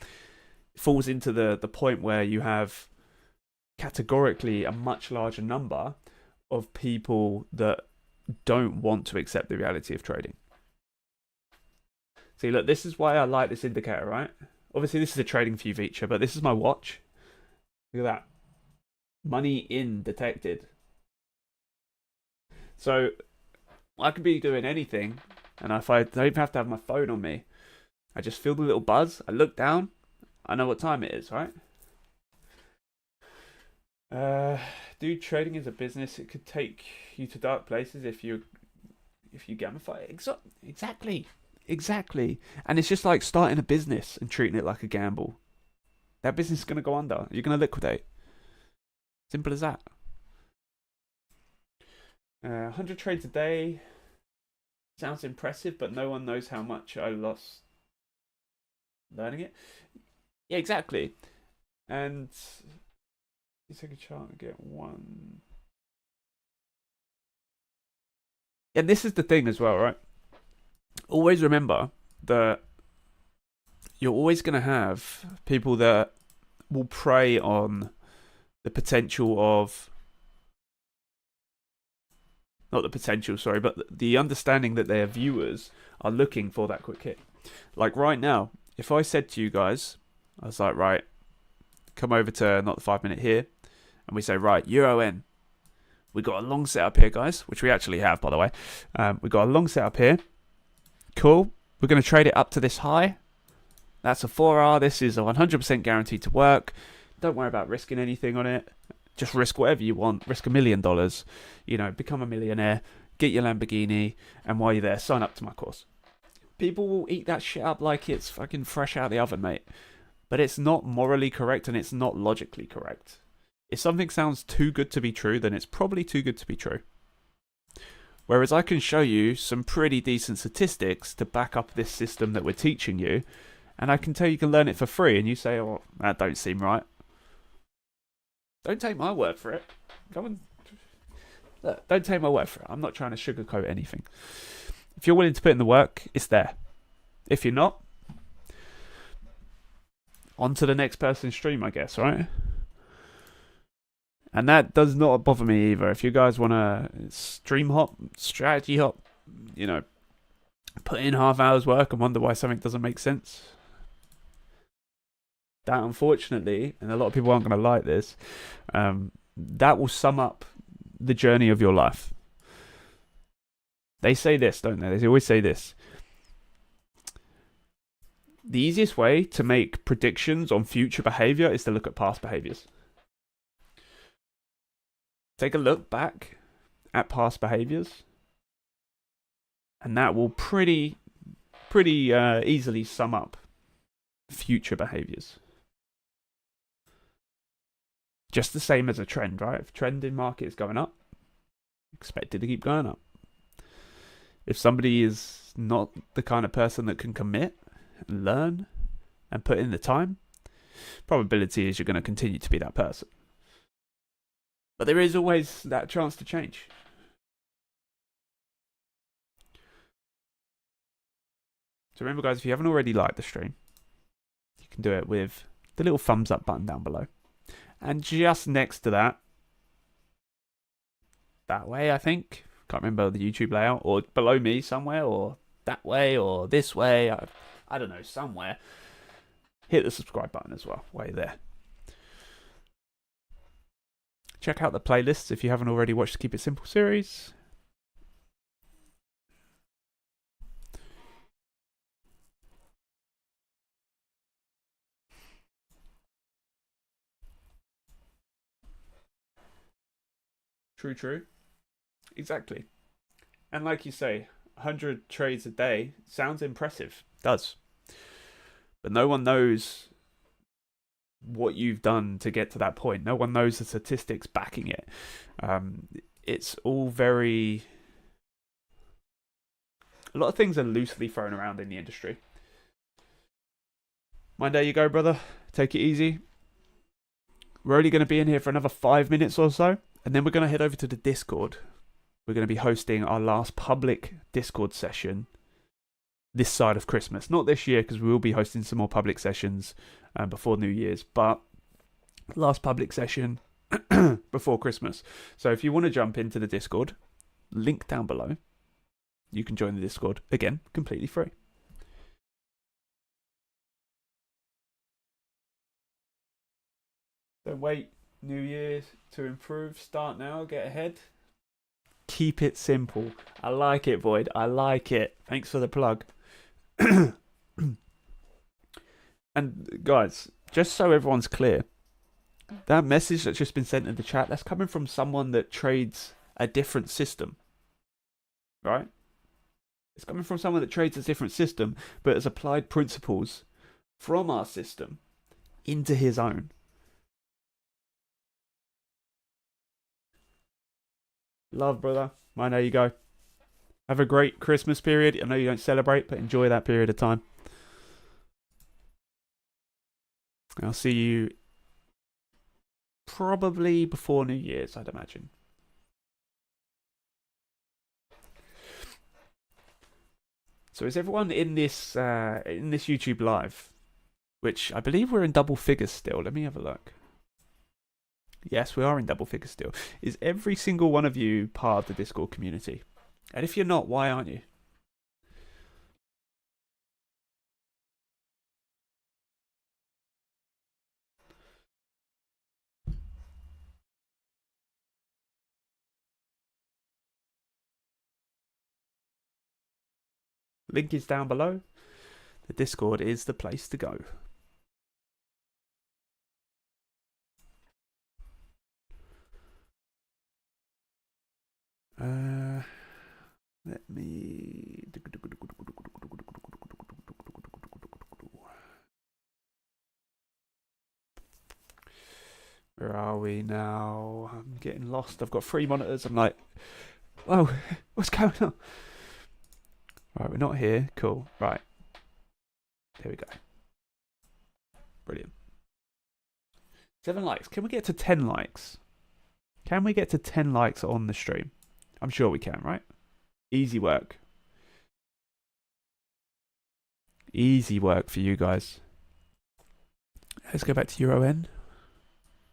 it falls into the point where you have categorically a much larger number of people that don't want to accept the reality of trading. See, look, this is why I like this indicator, right? Obviously, this is a trading view feature, but this is my watch. Look at that. Money in detected. So I could be doing anything, and if I don't even have to have my phone on me, I just feel the little buzz, I look down, I know what time it is, right? Dude, trading is a business. It could take you to dark places if you gamify it. Exactly. And it's just like starting a business and treating it like a gamble. That business is going to go under. You're going to liquidate. Simple as that. 100 trades a day sounds impressive, but no one knows how much I lost learning it. Yeah, exactly. And you take a chart and get one. And this is the thing as well, right? Always remember that you're always going to have people that will prey on the potential of, not the potential, sorry, but the understanding that their viewers are looking for that quick hit. Like right now, if I said to you guys, I was like, right, come over to not the 5 minute here, and we say, right, Euro N. We got a long setup here, guys, which we actually have, by the way. We got a long setup here. Cool. We're going to trade it up to this high. That's a 4R. This is a 100% guaranteed to work. Don't worry about risking anything on it. Just risk whatever you want. Risk $1 million. Become a millionaire. Get your Lamborghini. And while you're there, sign up to my course. People will eat that shit up like it's fucking fresh out of the oven, mate. But it's not morally correct and it's not logically correct. If something sounds too good to be true, then it's probably too good to be true. Whereas I can show you some pretty decent statistics to back up this system that we're teaching you, and I can tell you can learn it for free, and you say, oh, that don't seem right. Don't take my word for it. Come on. Look, don't take my word for it. I'm not trying to sugarcoat anything. If you're willing to put in the work, it's there. If you're not, on to the next person's stream, I guess, right? And that does not bother me either. If you guys want to stream hop, strategy hop, you know, put in half hour's work and wonder why something doesn't make sense. That, unfortunately, and a lot of people aren't going to like this, that will sum up the journey of your life. They say this, don't they? They always say this. The easiest way to make predictions on future behavior is to look at past behaviors. Take a look back at past behaviors, and that will pretty easily sum up future behaviors. Just the same as a trend, right? If trend in market is going up, expect it to keep going up. If somebody is not the kind of person that can commit and learn and put in the time, probability is you're going to continue to be that person. But there is always that chance to change. So remember, guys, if you haven't already liked the stream, you can do it with the little thumbs up button down below. And just next to that, that way, I think, can't remember the YouTube layout, or below me somewhere, or that way, or this way, I don't know, somewhere, hit the subscribe button as well, way there. Check out the playlists if you haven't already watched the Keep It Simple series. True. Exactly. And like you say, 100 trades a day sounds impressive. Does. But no one knows what you've done to get to that point. No one knows the statistics backing it. It's all very... A lot of things are loosely thrown around in the industry. Mind, there you go, brother. Take it easy. We're only going to be in here for another 5 minutes or so, and then we're going to head over to the Discord. We're going to be hosting our last public Discord session this side of Christmas. Not this year, because we will be hosting some more public sessions before New Year's, but last public session before Christmas. So if you want to jump into the Discord, link down below. You can join the Discord, again, completely free. Don't wait, New Year's to improve. Start now, get ahead. Keep it simple. I like it, Void. I like it. Thanks for the plug. And guys, just so everyone's clear, that message that's just been sent in the chat, that's coming from someone that trades a different system. Right? It's coming from someone that trades a different system, but has applied principles from our system into his own. Love, brother. I know you go. Have a great Christmas period. I know you don't celebrate, but enjoy that period of time. I'll see you probably before New Year's, I'd imagine. So is everyone in this YouTube live? Which I believe we're in double figures still. Let me have a look. Yes, we are in double figures still. Is every single one of you part of the Discord community? And if you're not, why aren't you? Link is down below. The Discord is the place to go. Let me... Where are we now? I'm getting lost. I've got 3 monitors. I'm like, whoa, what's going on? Right, we're not here. Cool. Right. There we go. Brilliant. 7 likes. Can we get to 10 likes? Can we get to 10 likes on the stream? I'm sure we can, right? Easy work. Easy work for you guys. Let's go back to EURN.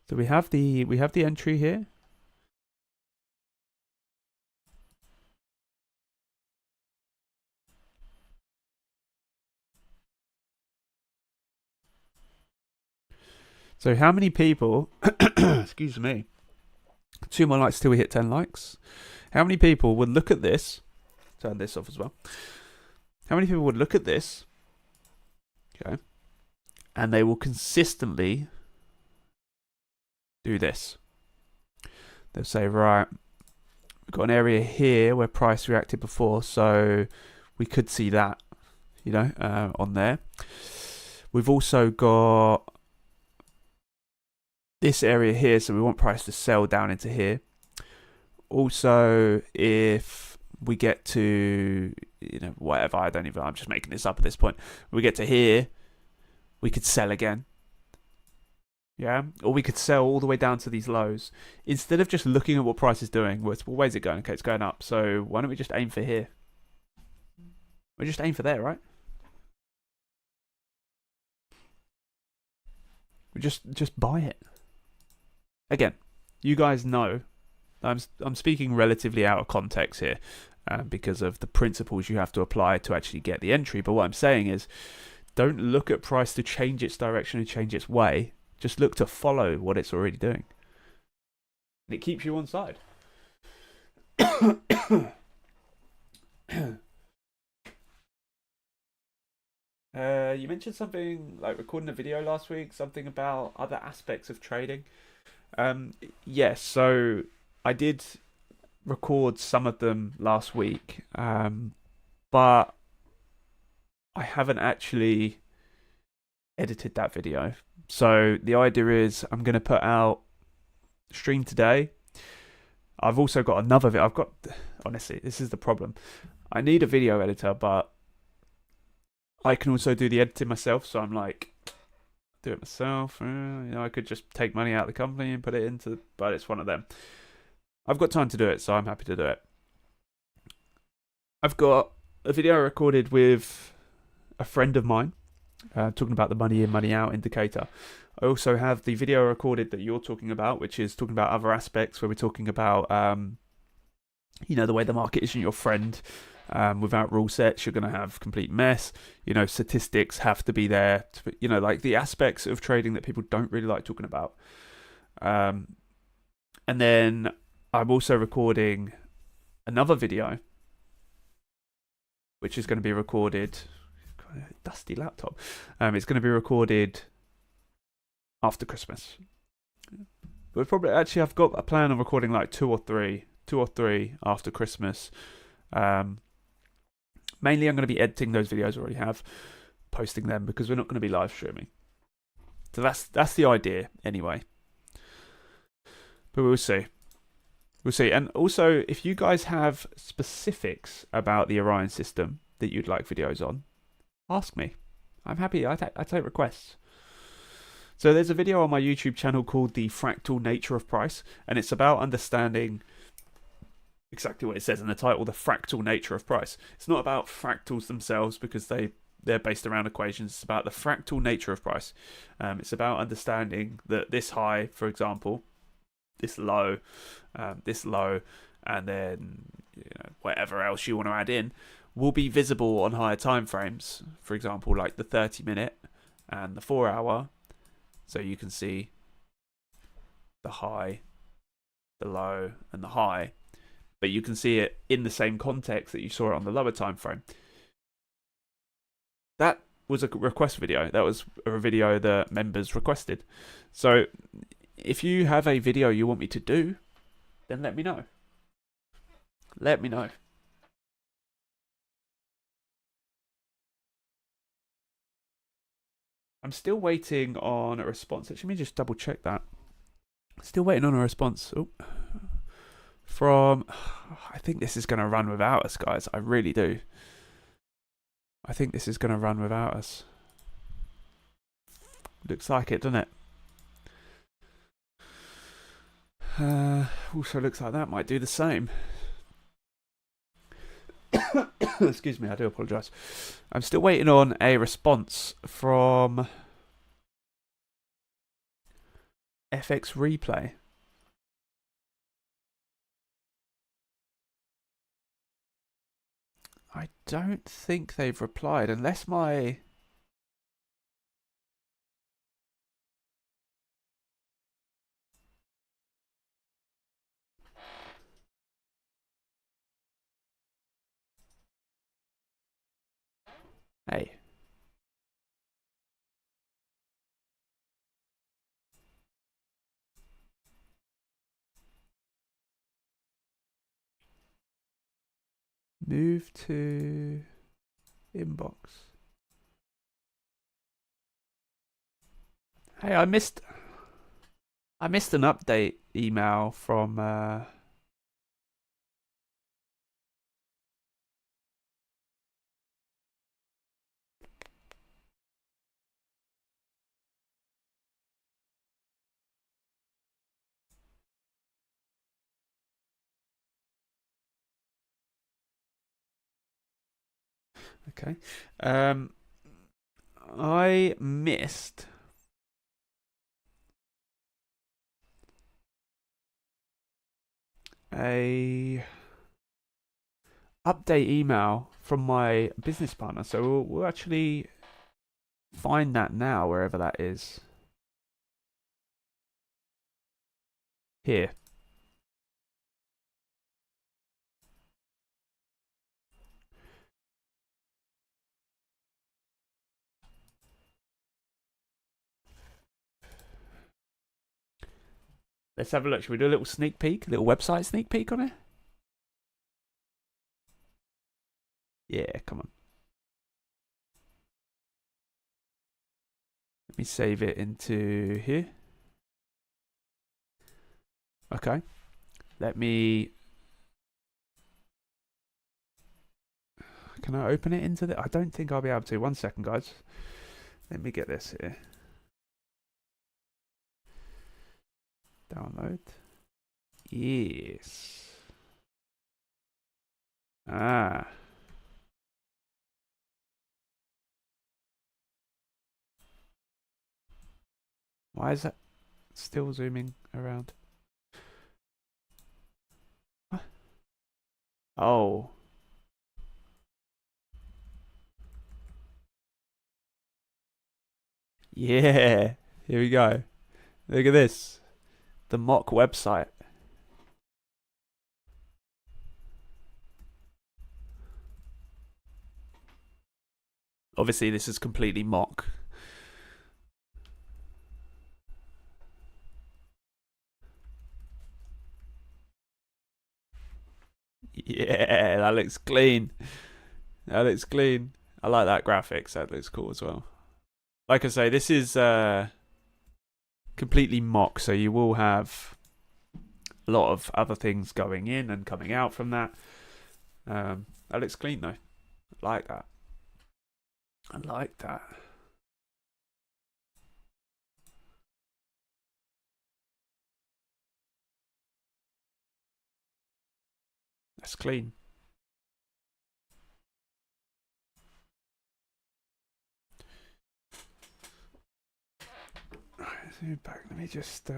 So we have the entry here. So how many people excuse me. 2 more likes till we hit 10 likes. How many people would look at this? Turn this off as well. How many people would look at this? Okay. And they will consistently do this. They'll say, right, we've got an area here where price reacted before, so we could see that, you know, on there. We've also got this area here, so we want price to sell down into here. Also, if we get to, you know, whatever, I'm just making this up at this point. We get to here, we could sell again. Yeah, or we could sell all the way down to these lows. Instead of just looking at what price is doing, well, where's it going? Okay, it's going up. So why don't we just aim for here? We just aim for there, right? We just buy it. Again, you guys know I'm speaking relatively out of context here because of the principles you have to apply to actually get the entry. But what I'm saying is, don't look at price to change its direction and change its way. Just look to follow what it's already doing. And it keeps you on side. You mentioned something like recording a video last week, something about other aspects of trading. Yes, so I did record some of them last week, but I haven't actually edited that video. So the idea is I'm going to put out stream today. I've also got another video. Honestly, this is the problem. I need a video editor, but I can also do the editing myself. So I'm like, do it myself. You know, I could just take money out of the company and put it into, but it's one of them. I've got time to do it, so I'm happy to do it. I've got a video recorded with a friend of mine talking about the money in, money out indicator. I also have the video recorded that you're talking about, which is talking about other aspects where we're talking about, you know, the way the market isn't your friend. Without rule sets, you're going to have complete mess. You know, statistics have to be there. You know, like the aspects of trading that people don't really like talking about. And then I'm also recording another video, which is going to be recorded. Dusty laptop. It's going to be recorded after Christmas. But probably actually I've got a plan on recording like two or three after Christmas. Mainly I'm going to be editing those videos I already have, posting them because we're not going to be live streaming. So that's the idea anyway. But we'll see. We'll see. And also, if you guys have specifics about the Orion system that you'd like videos on, ask me. I'm happy. I take requests. So there's a video on my YouTube channel called The Fractal Nature of Price, and it's about understanding exactly what it says in the title, the fractal nature of price. It's not about fractals themselves because they're based around equations. It's about the fractal nature of price. It's about understanding that this high, for example, this low, and then whatever else you want to add in, will be visible on higher time frames. For example, like the 30-minute and the 4-hour. So you can see the high, the low, and the high. But you can see it in the same context that you saw it on the lower time frame. That was a request video. That was a video that members requested. So if you have a video you want me to do, then let me know. Let me know. I'm still waiting on a response. Let me just double check that. Still waiting on a response. Oh, from. I think this is going to run without us, guys. I really do. I think this is going to run without us. Looks like it, doesn't it? Also looks like that might do the same. Excuse me, I do apologise. I'm still waiting on a response from FX Replay. I don't think they've replied, unless my... Hey. Move to inbox. Hey, I missed an update email from okay. I missed a update email from my business partner, so we'll actually find that now, wherever that is. Here. Let's have a look. Should we do a little sneak peek, a little website sneak peek on it? Yeah, come on. Let me save it into here. Okay. Let me... Can I open it into the... I don't think I'll be able to. 1 second, guys. Let me get this here. Download. Yes. Ah. Why is that still zooming around? What? Oh. Yeah. Here we go. Look at this. The mock website. Obviously, this is completely mock. Yeah, that looks clean. That looks clean. I like that graphics. That looks cool as well. Like I say, this is completely mock, so you will have a lot of other things going in and coming out from that. That looks clean though. I like that. I like that. That's clean. Right, let's move back. Let me just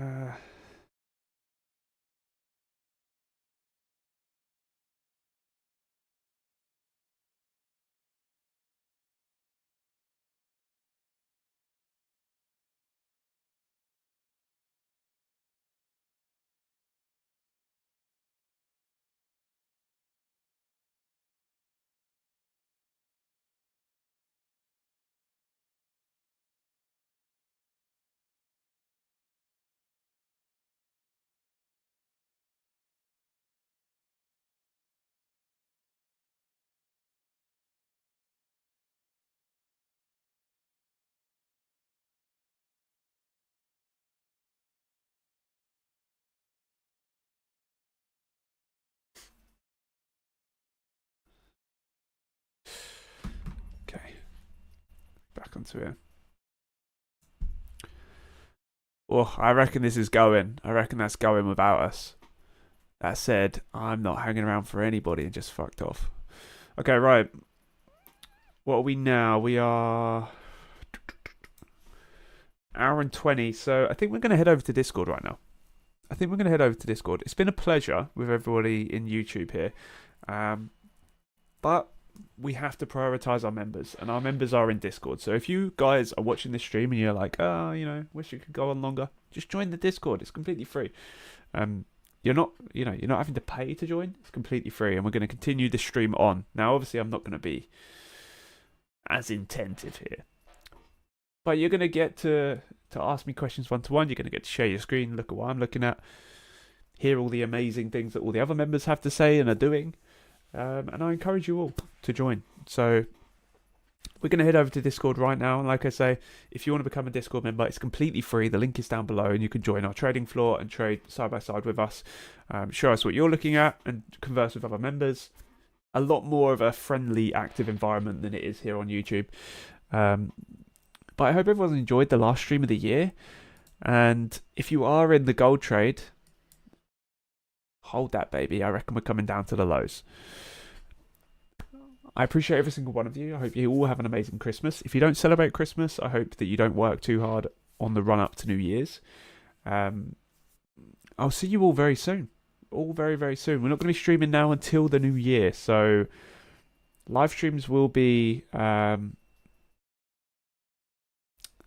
back onto here. Oh, I reckon this is going. I reckon that's going without us. That said, I'm not hanging around for anybody and just fucked off. Okay, right. What are we now? We are hour and 20. So I think we're going to head over to Discord right now. It's been a pleasure with everybody in YouTube here. But we have to prioritize our members, and our members are in Discord. So if you guys are watching this stream and you're like, oh, you know, wish you could go on longer, just join the Discord. It's completely free. You're not having to pay to join. It's completely free, and we're going to continue this stream on. Now, obviously, I'm not going to be as intensive here, but you're going to get to ask me questions one-to-one. You're going to get to share your screen, look at what I'm looking at, hear all the amazing things that all the other members have to say and are doing. And I encourage you all to join. So we're going to head over to Discord right now. And like I say, if you want to become a Discord member, it's completely free. The link is down below, and you can join our trading floor and trade side by side with us. Show us what you're looking at and converse with other members. A lot more of a friendly, active environment than it is here on YouTube. But I hope everyone's enjoyed the last stream of the year. And if you are in the gold trade, hold that, baby. I reckon we're coming down to the lows. I appreciate every single one of you. I hope you all have an amazing Christmas. If you don't celebrate Christmas, I hope that you don't work too hard on the run up to New Year's. I'll see you all very soon. All very, very soon. We're not going to be streaming now until the new year. So live streams will be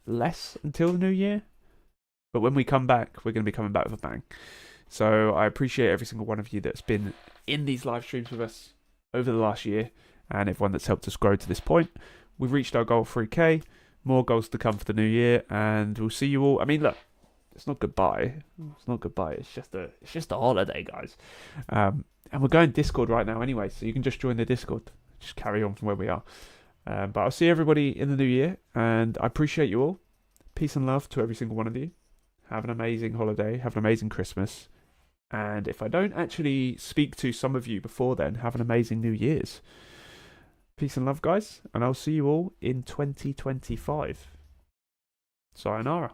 less until the new year. But when we come back, we're going to be coming back with a bang. So I appreciate every single one of you that's been in these live streams with us over the last year, and everyone that's helped us grow to this point. We've reached our goal of 3K, more goals to come for the new year, and we'll see you all. I mean, look, it's not goodbye. It's just a holiday, guys. And we're going Discord right now anyway, so you can just join the Discord. Just carry on from where we are. But I'll see everybody in the new year, and I appreciate you all. Peace and love to every single one of you. Have an amazing holiday. Have an amazing Christmas. And if I don't actually speak to some of you before then, have an amazing New Year's. Peace and love, guys. And I'll see you all in 2025. Sayonara.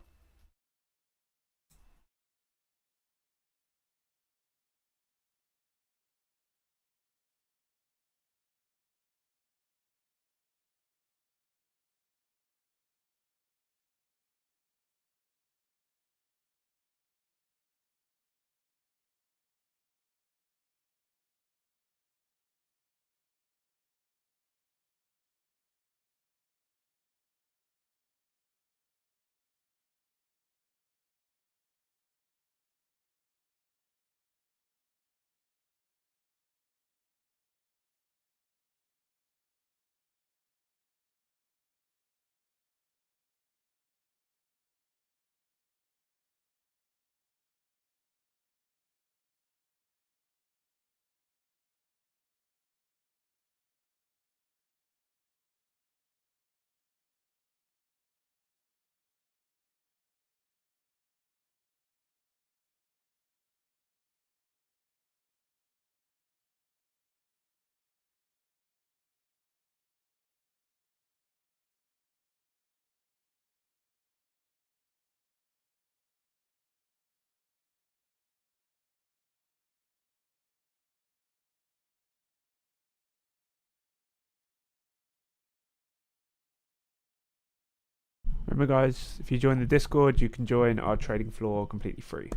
Remember, guys, if you join the Discord, you can join our trading floor completely free.